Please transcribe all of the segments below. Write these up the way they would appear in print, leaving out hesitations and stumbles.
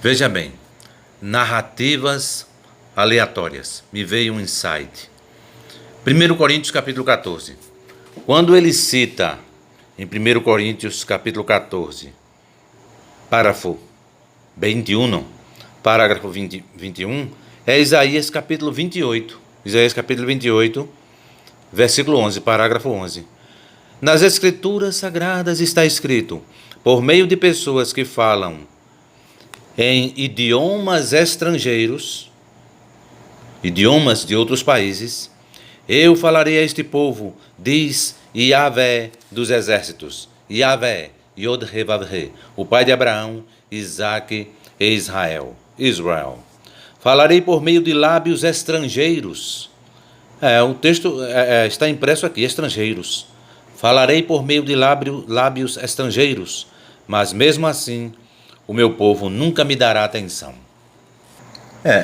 Veja bem, narrativas aleatórias. Me veio um insight. 1 Coríntios capítulo 14. Quando ele cita em 1 Coríntios capítulo 14, parágrafo 21, parágrafo 21, é Isaías capítulo 28. Isaías capítulo 28, versículo 11, parágrafo 11. Nas Escrituras Sagradas está escrito, por meio de pessoas que falam em idiomas estrangeiros, idiomas de outros países, eu falarei a este povo, diz Yahvé dos exércitos, Yahvé, Yod-Heh-Vav-Heh, o pai de Abraão, Isaque e Israel. Falarei por meio de lábios estrangeiros. O texto está impresso aqui, estrangeiros. Falarei por meio de lábios estrangeiros, mas mesmo assim o meu povo nunca me dará atenção.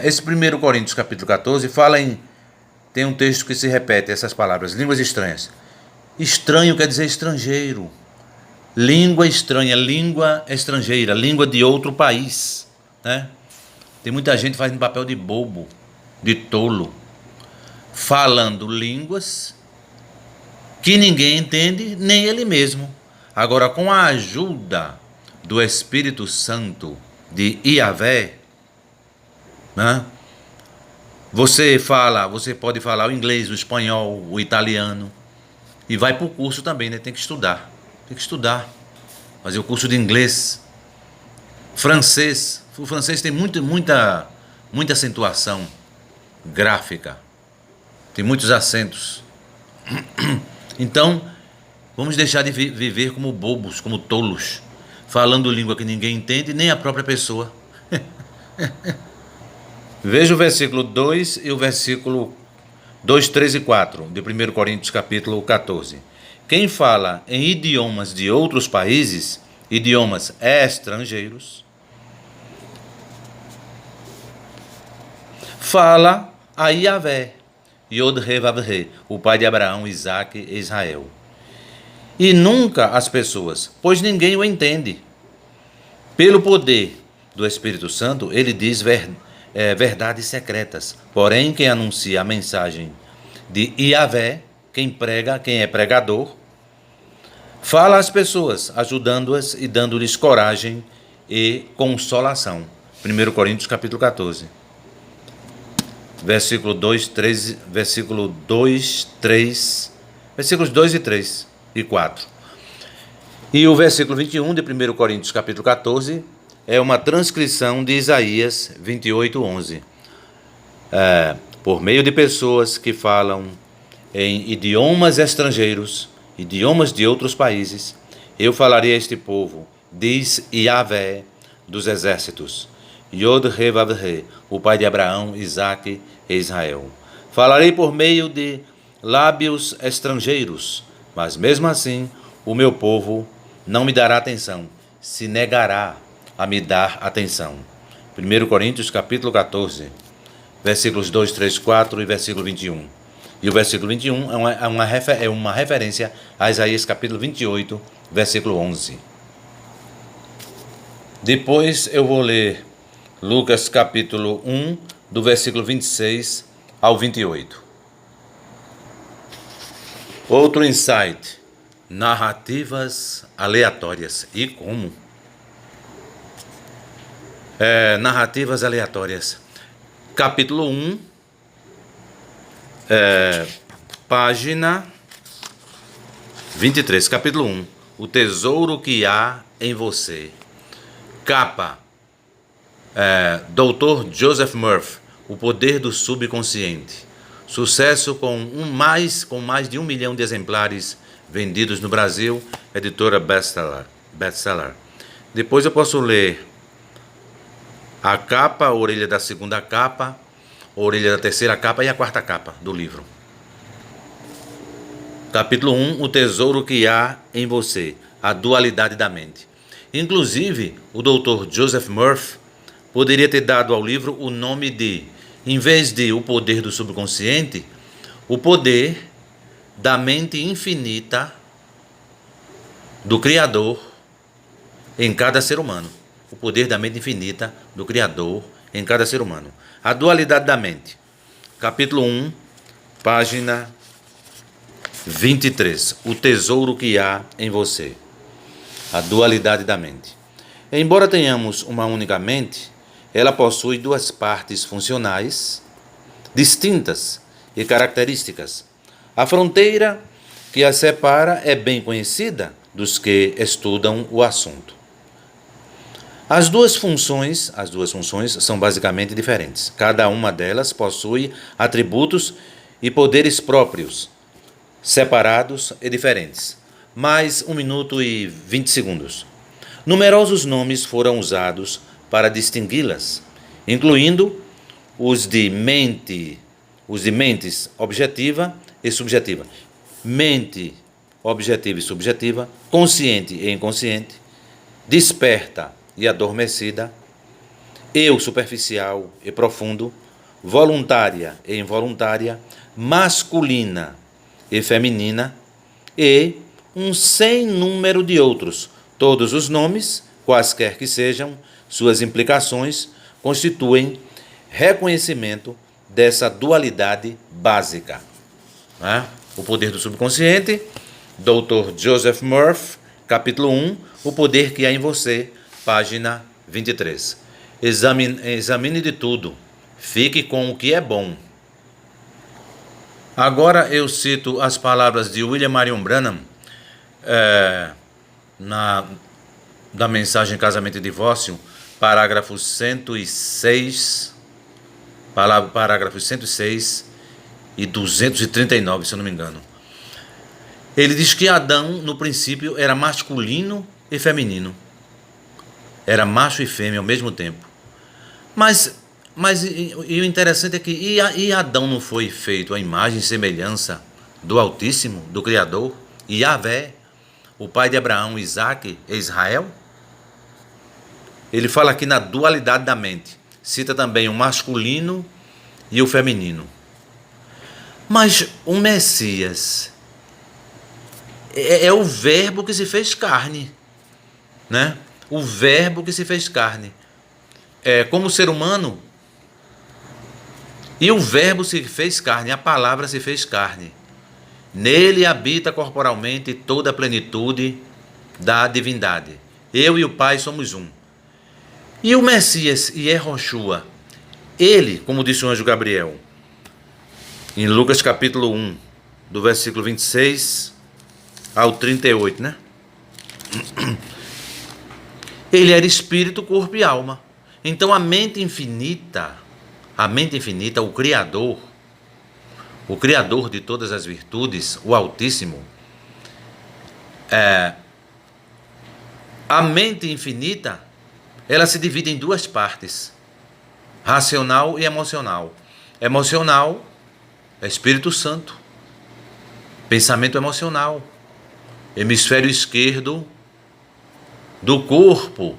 Esse 1 Coríntios capítulo 14 tem um texto que se repete essas palavras, línguas estranhas. Estranho quer dizer estrangeiro. Língua estranha, língua estrangeira, língua de outro país, né? Tem muita gente fazendo papel de bobo, de tolo, falando línguas que ninguém entende, nem ele mesmo. Agora, com a ajuda do Espírito Santo de Yahvé, né? Você pode falar o inglês, o espanhol, o italiano, e vai para o curso também, né? Tem que estudar, fazer o curso de inglês, francês. O francês tem muita acentuação gráfica, tem muitos acentos. Então, vamos deixar de viver como bobos, como tolos, falando língua que ninguém entende, nem a própria pessoa. Veja o versículo 2 e o versículo 2, 3 e 4 de 1 Coríntios capítulo 14. Quem fala em idiomas de outros países, idiomas estrangeiros, fala a Yahvé, Yod-Heh-Vav-Heh, o pai de Abraão, Isaque e Israel. E nunca as pessoas, pois ninguém o entende. Pelo poder do Espírito Santo, ele diz verdades secretas. Porém, quem anuncia a mensagem de Yahvé, quem é pregador, fala às pessoas, ajudando-as e dando-lhes coragem e consolação. 1 Coríntios capítulo 14. Versículos 2 e 3 e 4. E o versículo 21 de 1 Coríntios capítulo 14 é uma transcrição de Isaías 28, 11. Por meio de pessoas que falam em idiomas estrangeiros, idiomas de outros países, eu falarei a este povo, diz Yahvé dos exércitos, Yod-Heh-Vav-Heh, o pai de Abraão, Isaque e Israel. Falarei por meio de lábios estrangeiros, mas mesmo assim o meu povo não me dará atenção, se negará a me dar atenção. 1 Coríntios capítulo 14, versículos 2, 3, 4 e versículo 21. E o versículo 21 é uma referência a Isaías capítulo 28, versículo 11. Depois eu vou ler Lucas capítulo 1, do versículo 26 ao 28. Outro insight: narrativas aleatórias. E como? Narrativas aleatórias. Capítulo 1, página 23. Capítulo 1. O tesouro que há em você. Capa: Dr. Joseph Murphy, O Poder do Subconsciente. Sucesso com mais de 1 milhão de exemplares vendidos no Brasil. Editora Bestseller. Depois eu posso ler a capa, a orelha da segunda capa, a orelha da terceira capa e a quarta capa do livro. Capítulo 1, O Tesouro que há em você. A dualidade da mente. Inclusive, o Dr. Joseph Murphy poderia ter dado ao livro o nome de, em vez de O Poder do Subconsciente, O Poder da Mente Infinita do Criador em cada ser humano. poder da mente infinita do Criador em cada ser humano. A dualidade da mente. Capítulo 1, página 23. O tesouro que há em você. A dualidade da mente. Embora tenhamos uma única mente, ela possui duas partes funcionais distintas e características. A fronteira que as separa é bem conhecida dos que estudam o assunto. As duas funções são basicamente diferentes. Cada uma delas possui atributos e poderes próprios, separados e diferentes. Mais 1 minuto e 20 segundos. Numerosos nomes foram usados para distingui-las, incluindo os de mentes objetiva e subjetiva, mente objetiva e subjetiva, consciente e inconsciente, desperta e adormecida, eu superficial e profundo, voluntária e involuntária, masculina e feminina, e um sem número de outros. Todos os nomes, quaisquer que sejam, suas implicações constituem reconhecimento dessa dualidade básica. O poder do subconsciente, Dr. Joseph Murphy, capítulo 1, o poder que há em você, página 23. Examine de tudo, fique com o que é bom. Agora eu cito as palavras de William Marion Branham, da mensagem Casamento e Divórcio, parágrafos 106 e 239, se eu não me engano. Ele diz que Adão, no princípio, era masculino e feminino. Era macho e fêmea ao mesmo tempo. Mas o interessante é que e Adão não foi feito à imagem e semelhança do Altíssimo, do Criador, Yahvé, o pai de Abraão, Isaque e Israel? Ele fala aqui na dualidade da mente. Cita também o masculino e o feminino. Mas o Messias é o verbo que se fez carne, né? O verbo que se fez carne. Como ser humano, e o verbo se fez carne, a palavra se fez carne. Nele habita corporalmente toda a plenitude da divindade. Eu e o Pai somos um. E o Messias, Yehoshua, ele, como disse o anjo Gabriel, em Lucas capítulo 1, do versículo 26 ao 38, né? Ele era espírito, corpo e alma. Então a mente infinita, o Criador de todas as virtudes, o Altíssimo, a mente infinita, ela se divide em duas partes, racional e emocional. Emocional é Espírito Santo, pensamento emocional, hemisfério esquerdo do corpo,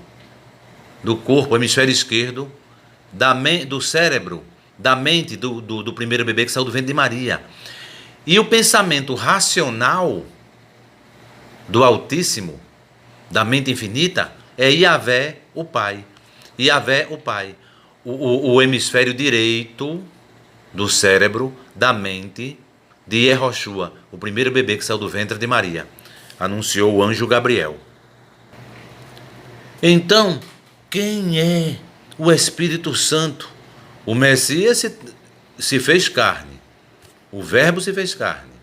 hemisfério esquerdo do cérebro, da mente do primeiro bebê que saiu do ventre de Maria. E o pensamento racional do Altíssimo, da mente infinita, é Yahvé, o Pai. Yahvé, o Pai. O hemisfério direito do cérebro, da mente de Yehoshua, o primeiro bebê que saiu do ventre de Maria, anunciou o anjo Gabriel. Então, quem é o Espírito Santo? O Messias se fez carne. O Verbo se fez carne.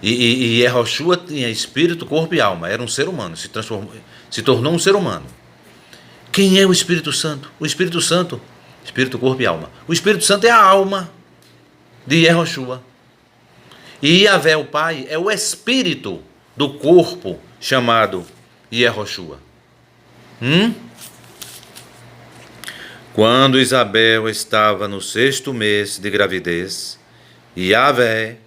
E Yehoshua tinha espírito, corpo e alma. Era um ser humano. Se tornou um ser humano. Quem é o Espírito Santo? O Espírito Santo, espírito, corpo e alma. O Espírito Santo é a alma de Yehoshua. E Yahvé, o Pai, é o espírito do corpo chamado Yehoshua. Quando Isabel estava no 6º mês de gravidez, Yahvé,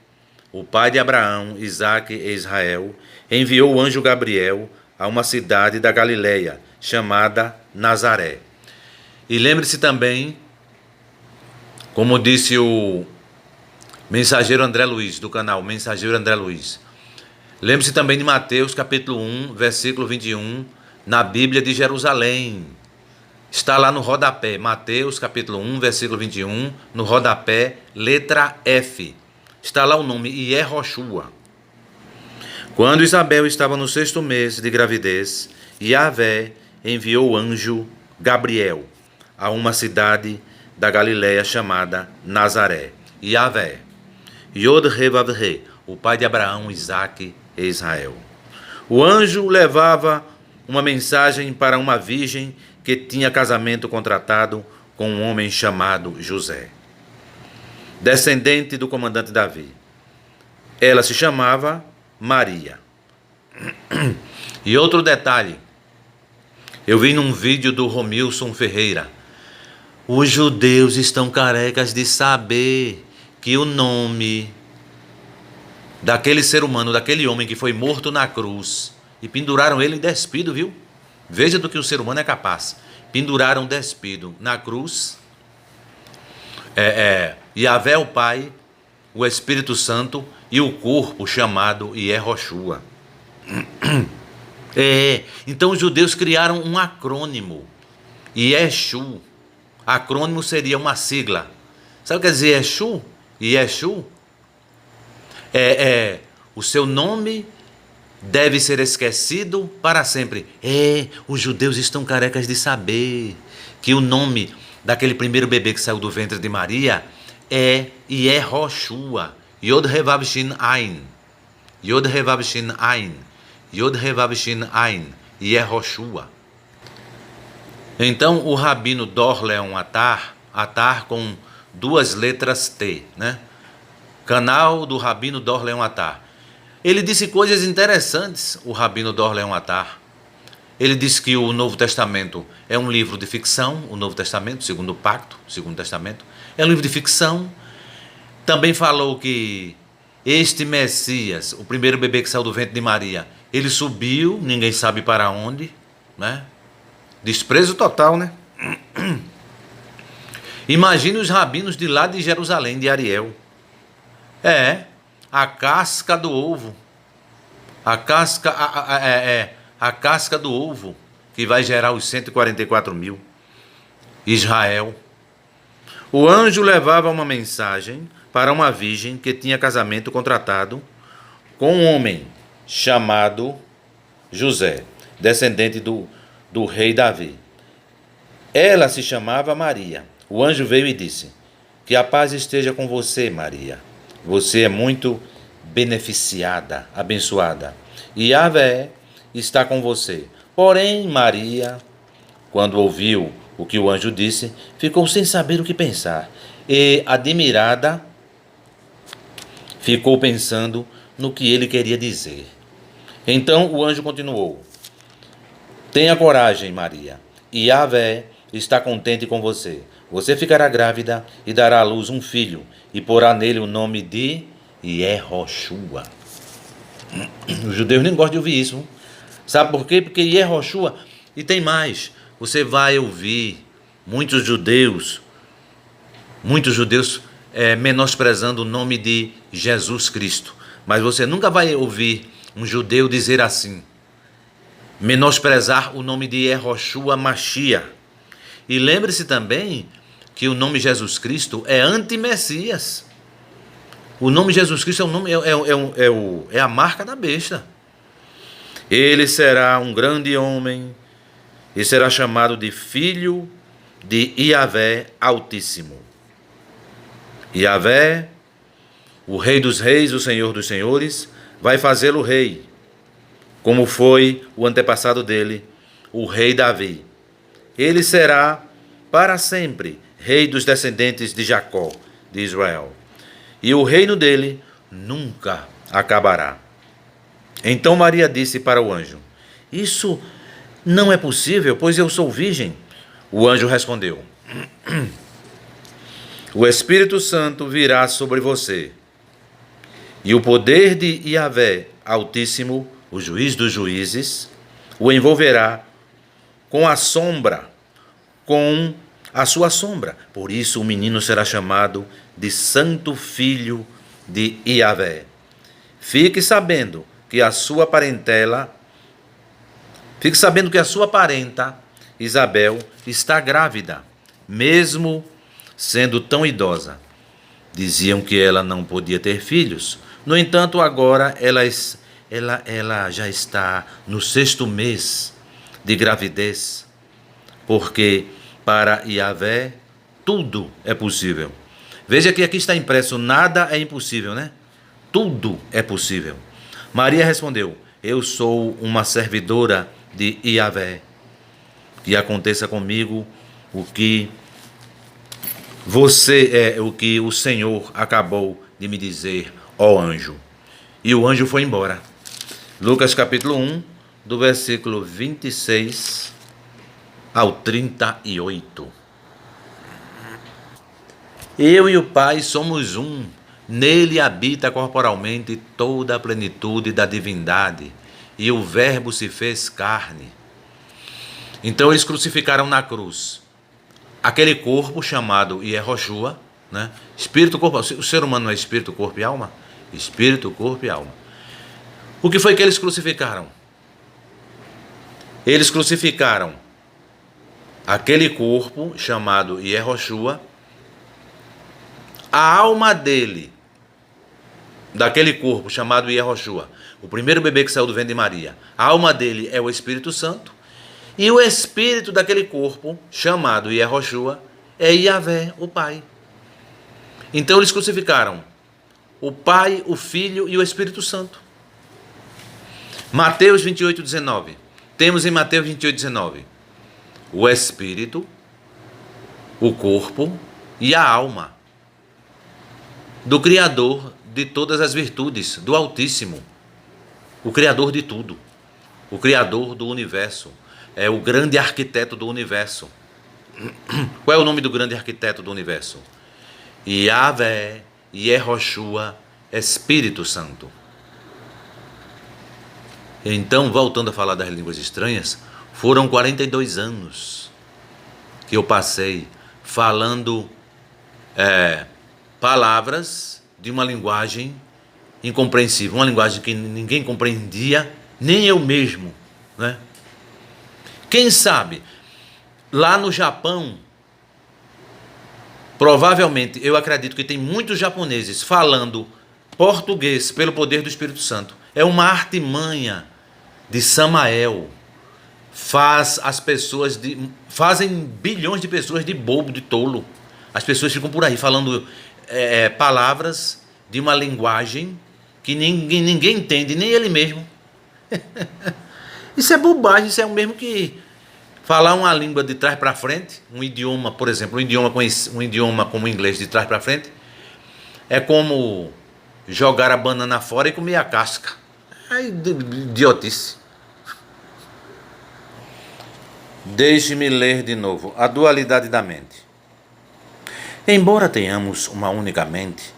o pai de Abraão, Isaque e Israel, enviou o anjo Gabriel a uma cidade da Galileia, chamada Nazaré. E lembre-se também, como disse o mensageiro André Luiz, do canal Mensageiro André Luiz, lembre-se também de Mateus capítulo 1, versículo 21, na Bíblia de Jerusalém. Está lá no rodapé, Mateus capítulo 1, versículo 21, no rodapé, letra F. Está lá o nome Iehoshua. Quando Isabel estava no 6º mês de gravidez, Yahvé enviou o anjo Gabriel a uma cidade da Galiléia chamada Nazaré. Yahvé, Yod-He-Vav-He, o pai de Abraão, Isaque e Israel. O anjo levava uma mensagem para uma virgem que tinha casamento contratado com um homem chamado José, descendente do comandante Davi. Ela se chamava Maria. E outro detalhe, eu vi num vídeo do Romilson Ferreira, os judeus estão carecas de saber que o nome daquele ser humano, daquele homem que foi morto na cruz, e penduraram ele despido, viu? Veja do que o ser humano é capaz. Penduraram despido na cruz. Yahvé o Pai, o Espírito Santo e o corpo chamado Iehoshua. Então os judeus criaram um acrônimo. Yeshu. Acrônimo seria uma sigla. Sabe o que quer dizer Yeshu? Yeshu? O seu nome deve ser esquecido para sempre. Os judeus estão carecas de saber que o nome daquele primeiro bebê que saiu do ventre de Maria é Iehoshua. Yod-He-Vav Shin Ain. Yod-He-Vav Shin Ain. Yod-He-Vav Shin Ain. Iehoshua. Então o rabino Dor Leon Atar com 2 letras T, né? Canal do rabino Dor Leon Atar. Ele disse coisas interessantes, o rabino Dor Leon Atar. Ele disse que o Novo Testamento é um livro de ficção, o Novo Testamento, segundo o Pacto, segundo Testamento, é um livro de ficção. Também falou que este Messias, o primeiro bebê que saiu do ventre de Maria, ele subiu, ninguém sabe para onde, né? Desprezo total, né? Imagine os rabinos de lá de Jerusalém, de Ariel. A casca do ovo. A casca do ovo que vai gerar os 144 mil. Israel. O anjo levava uma mensagem para uma virgem que tinha casamento contratado com um homem chamado José, descendente do rei Davi. Ela se chamava Maria. O anjo veio e disse: que a paz esteja com você, Maria. Você é muito beneficiada, abençoada, e Yahvé está com você. Porém, Maria, quando ouviu o que o anjo disse, ficou sem saber o que pensar, e, admirada, ficou pensando no que ele queria dizer. Então o anjo continuou: tenha coragem, Maria, e Yahvé está contente com você. Você ficará grávida e dará à luz um filho, e porá nele o nome de Iehoshua. Os judeus nem gostam de ouvir isso. Sabe por quê? Porque Iehoshua, e tem mais, você vai ouvir muitos judeus menosprezando o nome de Jesus Cristo. Mas você nunca vai ouvir um judeu dizer assim, menosprezar o nome de Iehoshua Mashiach. E lembre-se também que o nome Jesus Cristo é anti-Messias. O nome Jesus Cristo é a marca da besta. Ele será um grande homem e será chamado de filho de Yahvé Altíssimo. Yahvé, o Rei dos Reis, o Senhor dos Senhores, vai fazê-lo rei, como foi o antepassado dele, o rei Davi. Ele será para sempre rei dos descendentes de Jacó, de Israel. E o reino dele nunca acabará. Então Maria disse para o anjo: isso não é possível, pois eu sou virgem. O anjo respondeu: o Espírito Santo virá sobre você, e o poder de Yahvé Altíssimo, o juiz dos juízes, o envolverá com a sua sombra. Por isso o menino será chamado de Santo Filho de Yahvé. Fique sabendo que a sua parentela Fique sabendo que a sua parenta, Isabel, está grávida, mesmo sendo tão idosa. Diziam que ela não podia ter filhos. No entanto, agora ela já está no 6º mês de gravidez, porque para Yahvé tudo é possível. Veja que aqui está impresso: nada é impossível, né? Tudo é possível. Maria respondeu: eu sou uma servidora de Yahvé. Que aconteça comigo o que o que o Senhor acabou de me dizer, ó anjo. E o anjo foi embora. Lucas capítulo 1, do versículo 26 ao 38. Eu e o Pai somos um. Nele habita corporalmente toda a plenitude da divindade. E o Verbo se fez carne. Então eles crucificaram na cruz aquele corpo chamado Yehoshua, né? Espírito, corpo. O ser humano não é espírito, corpo e alma? Espírito, corpo e alma. O que foi que eles crucificaram? Eles crucificaram aquele corpo chamado Yehoshua, a alma dele, daquele corpo chamado Yehoshua, o primeiro bebê que saiu do ventre de Maria, a alma dele é o Espírito Santo, e o espírito daquele corpo chamado Yehoshua é Yahvé, o Pai. Então eles crucificaram o Pai, o Filho e o Espírito Santo. Mateus 28, 19. Temos em Mateus 28, 19 o Espírito, o corpo e a alma do Criador de todas as virtudes, do Altíssimo, o Criador de tudo, o Criador do universo, é o grande arquiteto do universo. Qual é o nome do grande arquiteto do universo? Yahvé, Yehoshua, Espírito Santo. Então, voltando a falar das línguas estranhas, foram 42 anos que eu passei falando palavras de uma linguagem incompreensível, uma linguagem que ninguém compreendia, nem eu mesmo, né? Quem sabe, lá no Japão, provavelmente, eu acredito que tem muitos japoneses falando português pelo poder do Espírito Santo. É uma artimanha de Samael. Fazem bilhões de pessoas de bobo, de tolo. As pessoas ficam por aí falando palavras de uma linguagem que ninguém entende, nem ele mesmo. Isso é bobagem, isso é o mesmo que falar uma língua de trás para frente, um idioma, por exemplo, um idioma como o inglês de trás para frente, é como jogar a banana fora e comer a casca. É idiotice. Deixe-me ler de novo a dualidade da mente. Embora tenhamos uma única mente,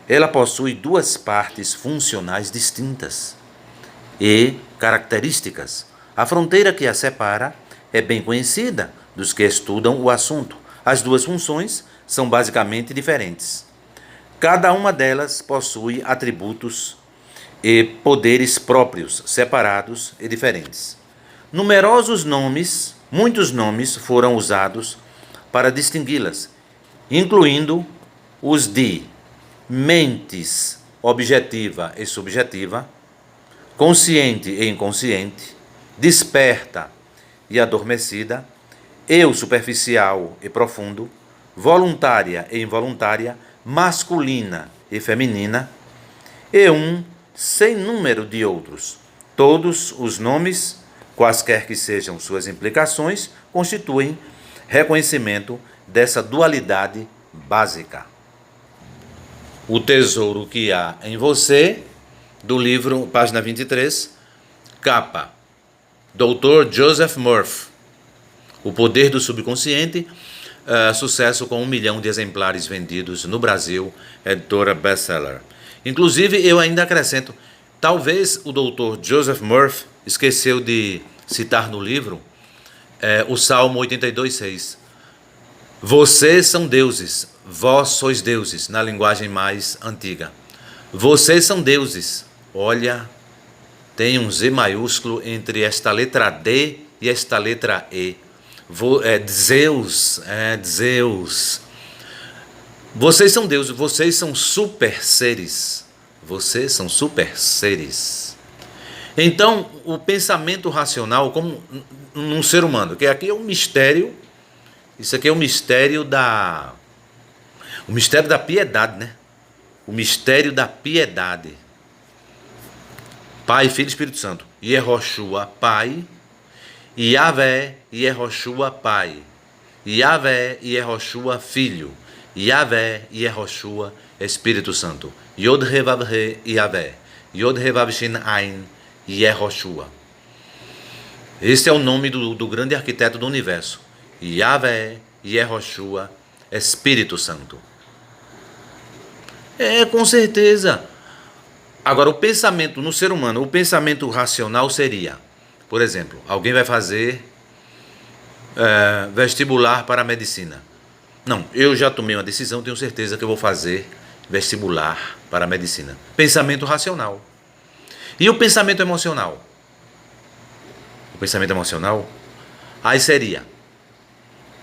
ela possui duas partes funcionais distintas e características. A fronteira que a separa é bem conhecida dos que estudam o assunto. As duas funções são basicamente diferentes. Cada uma delas possui atributos e poderes próprios, separados e diferentes. Muitos nomes foram usados para distingui-las, incluindo os de mentes objetiva e subjetiva, consciente e inconsciente, desperta e adormecida, eu superficial e profundo, voluntária e involuntária, masculina e feminina, e um sem número de outros. Todos os nomes, quaisquer que sejam suas implicações, constituem reconhecimento dessa dualidade básica. O tesouro que há em você, do livro, página 23, capa, Dr. Joseph Murphy, O Poder do Subconsciente, sucesso com 1 milhão de exemplares vendidos no Brasil, editora best-seller. Inclusive, eu ainda acrescento, talvez o Dr. Joseph Murphy esqueceu de citar no livro o Salmo 82:6. Vocês são deuses, vós sois deuses, na linguagem mais antiga. Vocês são deuses. Olha tem um Z maiúsculo entre esta letra D e esta letra E. Zeus, Zeus. Vocês são deuses, vocês são super seres. Vocês são super seres. Então, o pensamento racional, como num ser humano, que aqui é um mistério, isso aqui é o mistério da piedade, né? O mistério da piedade. Pai, Filho e Espírito Santo. Yehoshua, Pai. Yahvé, Yehoshua, Pai. Yahvé, Yehoshua, Filho. Yahvé, Yehoshua, Espírito Santo. Yod Revav He, Yahvé. Yod Revav Shin Ain, Yehoshua. Esse é o nome do grande arquiteto do universo. Yahvé, Yehoshua, Espírito Santo. Com certeza. Agora, o pensamento no ser humano, o pensamento racional seria, por exemplo, alguém vai fazer vestibular para a medicina. Não, eu já tomei uma decisão, tenho certeza que eu vou fazer vestibular para a medicina. Pensamento racional. E o pensamento emocional? O pensamento emocional, aí seria,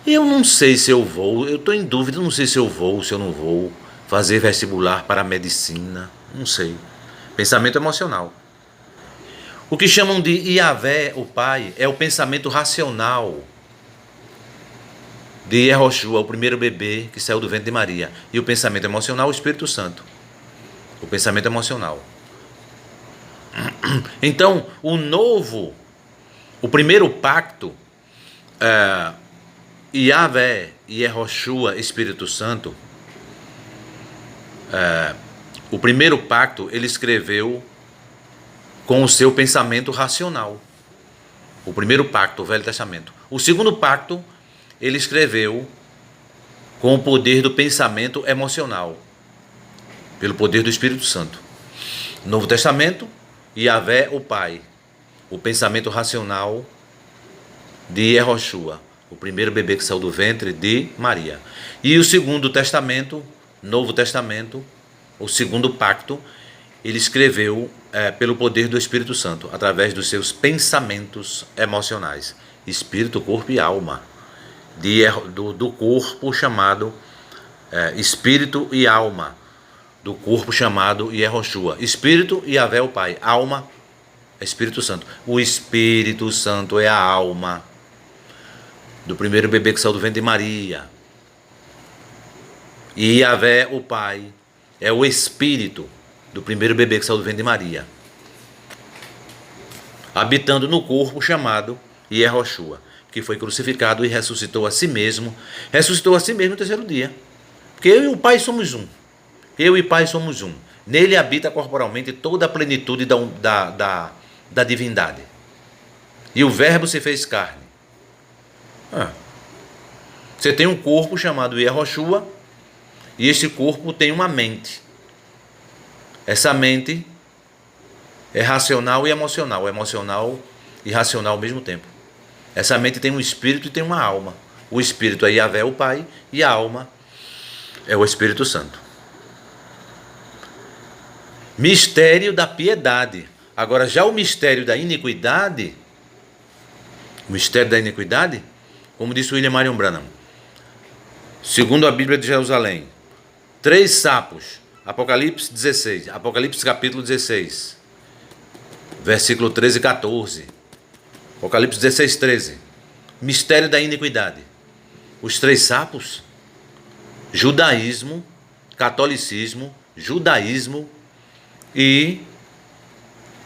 eu não sei se eu vou, eu estou em dúvida, não sei se eu vou, se eu não vou fazer vestibular para a medicina, não sei. Pensamento emocional. O que chamam de Yahvé, o Pai, é o pensamento racional de Yehoshua, o primeiro bebê que saiu do ventre de Maria. E o pensamento emocional, o Espírito Santo. O pensamento emocional. Então, o primeiro pacto, Yahvé, Yehoshua, Espírito Santo, o primeiro pacto ele escreveu com o seu pensamento racional. O primeiro pacto, o Velho Testamento. O segundo pacto ele escreveu com o poder do pensamento emocional, pelo poder do Espírito Santo. Novo Testamento, Yahvé, o Pai, o pensamento racional de Yehoshua, o primeiro bebê que saiu do ventre de Maria. E o segundo testamento, Novo Testamento, o segundo pacto, ele escreveu pelo poder do Espírito Santo, através dos seus pensamentos emocionais, espírito, corpo e alma, do corpo chamado espírito e alma, do corpo chamado Yehoshua, espírito e Yahvé o Pai, alma, Espírito Santo. O Espírito Santo é a alma do primeiro bebê que saiu do ventre de Maria. E Yahvé o Pai é o espírito do primeiro bebê que saiu do ventre de Maria, habitando no corpo chamado Yehoshua, que foi crucificado e ressuscitou a si mesmo no terceiro dia. Porque eu e o Pai somos um. Eu e o Pai somos um. Nele habita corporalmente toda a plenitude da divindade. E o Verbo se fez carne. Você tem um corpo chamado Yehoshua, e este corpo tem uma mente. Essa mente é racional e emocional e racional ao mesmo tempo. Essa mente tem um espírito e tem uma alma. O espírito é Yahvé, o Pai, e a alma é o Espírito Santo. Mistério da piedade. Agora, já o mistério da iniquidade, como disse William Marion Branham, segundo a Bíblia de Jerusalém, 3 sapos, Apocalipse 16, Apocalipse capítulo 16, versículo 13 e 14, Apocalipse 16, 13, mistério da iniquidade. Os 3 sapos, judaísmo, catolicismo, judaísmo e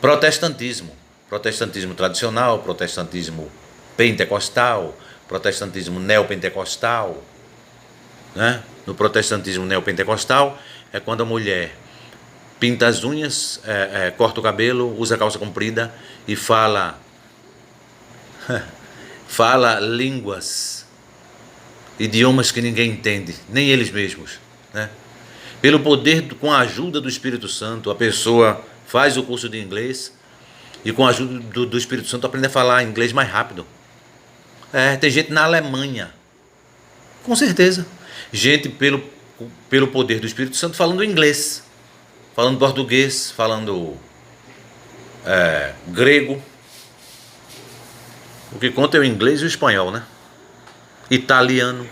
protestantismo. Protestantismo tradicional, protestantismo pentecostal, protestantismo neopentecostal, né? No protestantismo neopentecostal é quando a mulher pinta as unhas, corta o cabelo, usa calça comprida e fala línguas, idiomas que ninguém entende, nem eles mesmos, né? Pelo poder, com a ajuda do Espírito Santo, a pessoa faz o curso de inglês e com a ajuda do Espírito Santo aprende a falar inglês mais rápido. Tem gente na Alemanha, com certeza, gente pelo poder do Espírito Santo falando inglês, falando português, falando grego. O que conta é o inglês e o espanhol, né? Italiano.